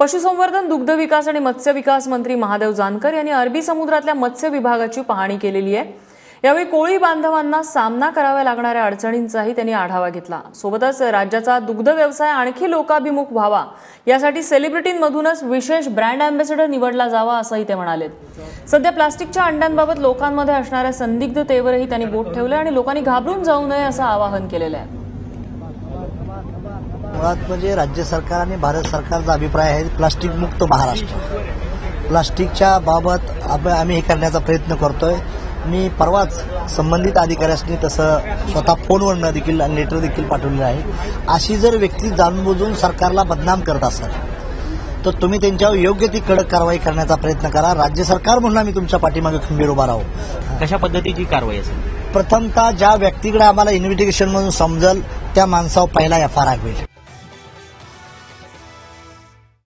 पशुसंवर्धन, दुग्ध विकास आणि मत्स्य विकास मंत्री महादेव जानकर यांनी अरबी समुद्रातल्या मत्स्य विभागाची पाहणी केलेली आहे। यावेळी कोळी बांधवांना सामना कराव्या लागणाऱ्या अडचणींचाही त्यांनी आढावा घेतला। सोबतच राज्याचा दुग्ध व्यवसाय आणखी लोकाभिमुख व्हावा यासाठी सेलिब्रिटींमधूनच विशेष ब्रँड अँबॅसेडर निवडला जावा असंही ते म्हणाले। सध्या प्लास्टिकच्या अंड्यांबाबत लोकांमध्ये असणाऱ्या संदिग्धतेवरही त्यांनी बोट ठेवले आणि लोकांनी घाबरून जाऊ नये असं आवाहन केलेलं आहे। मुळात म्हणजे राज्य सरकार आणि भारत सरकारचा अभिप्राय आहे प्लास्टिक मुक्त महाराष्ट्र। प्लास्टिकच्या बाबत आम्ही हे करण्याचा प्रयत्न करतोय। मी परवाच संबंधित अधिकाऱ्यांनी तसं स्वतः फोनवरनं देखील लेटर देखील पाठवलेलं आहे। अशी जर व्यक्ती जाणूनबुजून सरकारला बदनाम करत असाल तर तुम्ही त्यांच्यावर योग्य ती कडक कारवाई करण्याचा प्रयत्न करा। राज्य सरकार म्हणून आम्ही तुमच्या पाठीमागे खंबीर उभा राहू। कशा पद्धतीची कारवाई असेल? प्रथमतः ज्या व्यक्तीकडे आम्हाला इन्व्हेस्टिगेशन म्हणून समजल त्या माणसावर पहिला FIR होईल।